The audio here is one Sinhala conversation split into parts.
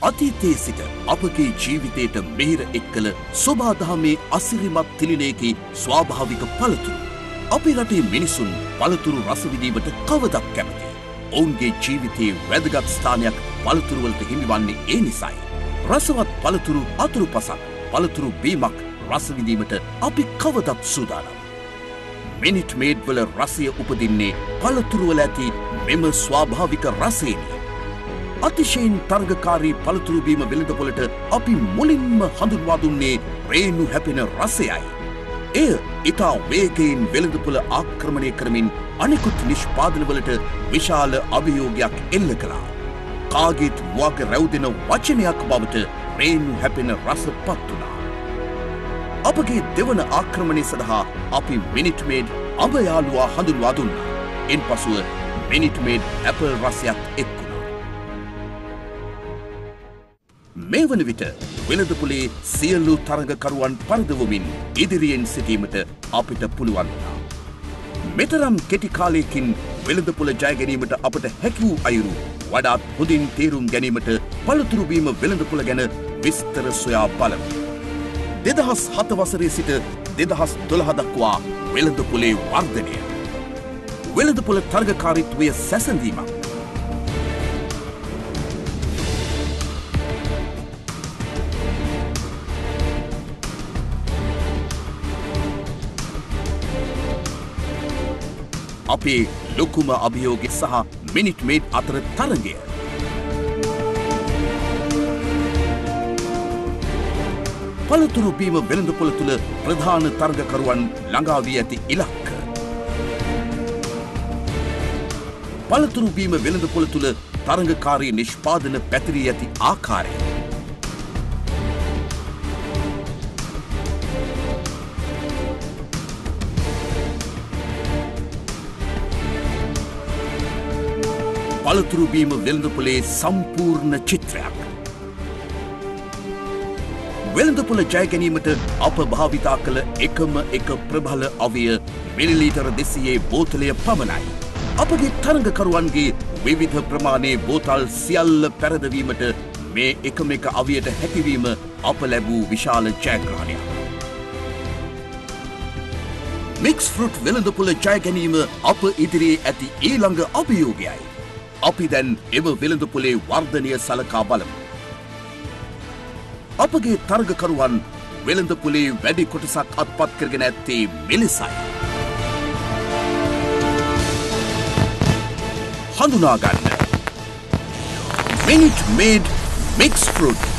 අතීතයේ සිට අපගේ ජීවිතයට මෙහෙර එක්කල සෝබාදහමේ අසිරිමත් තිලිනයකි ස්වාභාවික පළතුරු. අපේ රටේ මිනිසුන් පළතුරු රස විඳීමට කවදක් කැමති. ඔවුන්ගේ ජීවිතයේ වැදගත් ස්ථානයක් පළතුරු වලට හිමිවන්නේ ඒ නිසායි. රසවත් පළතුරු අතුරුපසක් පළතුරු බීමක් රස විඳීමට අපි කවදත් සූදානම්. මිනිට් මේඩ් වල රසය උපදින්නේ පළතුරු වල ඇති මෙම ස්වාභාවික රසයෙනි. අතිශයින් තරගකාරී පළතුරු බීම වෙළඳපොළට අපි මුලින්ම හඳුන්වා දුන්නේ රේණු හැපෙන රසයයි. එය ඉතා වේගයෙන් වෙළඳපොළ ආක්‍රමණය කරමින් අනෙකුත් නිෂ්පාදනවලට විශාල අභියෝගයක් එල්ල කළා. කාගේත් වග රැව්දෙන වචනයක් බවට රේණු හැපෙන රස පත් වුණා. අපගේ දෙවන ආක්‍රමණය සඳහා අපි මිනිට් මේඩ් අඹ යාළුවා හඳුන්වා දුන්නා. ඉන්පසුව මිනිට් මේඩ් ඇපල් රසයක් එක් වුණා. මේ වන විට වෙළඳපොලේ සියලු තරගකරුවන් පරදවමින් ඉදිරියෙන් සිටීමට අපිට පුළුවන් වුණා. මෙතරම් කෙටි කාලයකින් වෙළඳපොළ ජය ගැනීමට අපට හැකි වූ අයුරු වඩාත් හොඳින් තේරුම් ගැනීමට පළතුරු බීම වෙළඳපොළ ගැන විස්තර සොයා බලමු. 2007 වසරේ සිට 2012 දක්වා වෙළඳපොලේ වර්ධනය. වෙළඳපොළ තරගකාරීත්වය සැසඳීමක්. අපේ ලොකුම අභියෝගය සහ මිනිට් මේඩ් අතර තරගය. පළතුරු බීම වෙළඳපොළ තුළ ප්‍රධාන තරගකරුවන් ළඟා වී ඇති ඉලක්ක. පළතුරු බීම වෙළඳපොළ තුළ තරගකාරී නිෂ්පාදන පැතිරී ඇති ආකාරය. පළතුරු බීම වෙළඳපොලේ සම්පූර්ණ චිත්‍රයක්. වෙළඳපොළ ජය ගැනීමට අප භාවිතා කළ එකම එක ප්‍රබල අවය මිලිලීටර 200 බෝතලය පමණයි. අපගේ තරගකරුවන්ගේ විවිධ ප්‍රමාණයේ බෝතල් සියල්ල පැරදවීමට මේ එකම එක අවියට හැකිවීම අප ලැබූ විශාල ජයග්‍රහණයක්. මික්ස් ෆෘට් වෙළඳපොළ ජය ගැනීම අප ඉදිරියේ ඇති ඊළඟ අභියෝගයයි. අපි දැන් එම වෙළඳපොලේ වර්ධනය සලකා බලමු. අපගේ තරගකරුවන් වෙළඳපොලේ වැඩි කොටසක් අත්පත් කරගෙන ඇත්තේ මෙලෙසයි. හඳුනා ගන්න. Minute Maid mix fruit.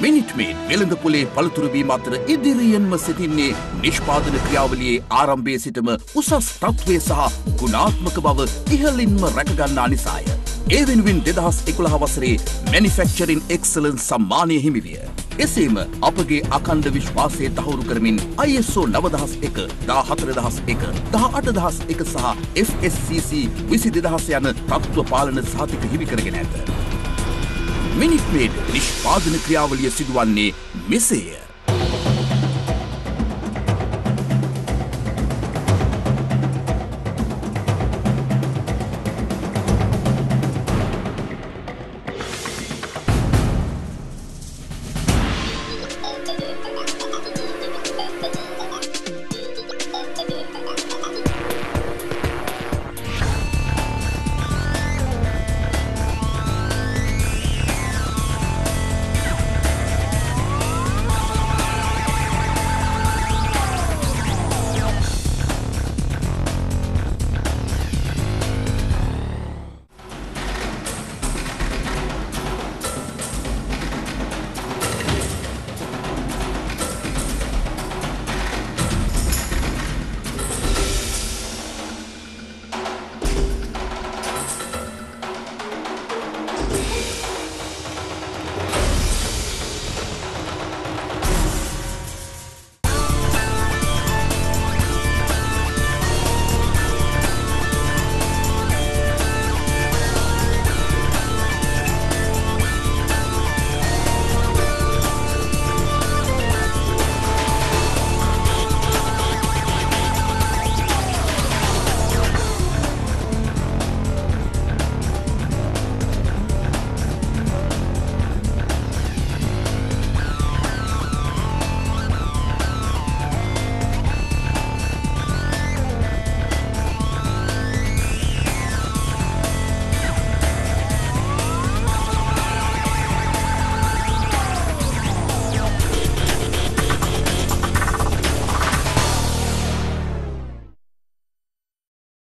Minute Maid වෙළඳපොලේ පළතුරු බීම අතර ඉදිරියෙන්ම සිටින්නේ නිෂ්පාදන ක්‍රියාවලියේ ආරම්භයේ සිටම උසස් තත්ත්වය සහ ගුණාත්මක බව ඉහළින්ම රැකගන්නා නිසාය. ඒ වෙනුවෙන් 2011 වසරේ Manufacturing Excellence සම්මානය හිමි විය. එසේම අපගේ අඛණ්ඩ විශ්වාසය තහවුරු කරමින් ISO 9001, 14001, 18001 සහ FSCC 22000 යන තත්ත්ව පාලන සහතික හිමි කරගෙන ඇත. මිනිට් මේඩ් නිෂ්පාදන ක්‍රියාවලිය සිදුවන්නේ මෙසේය.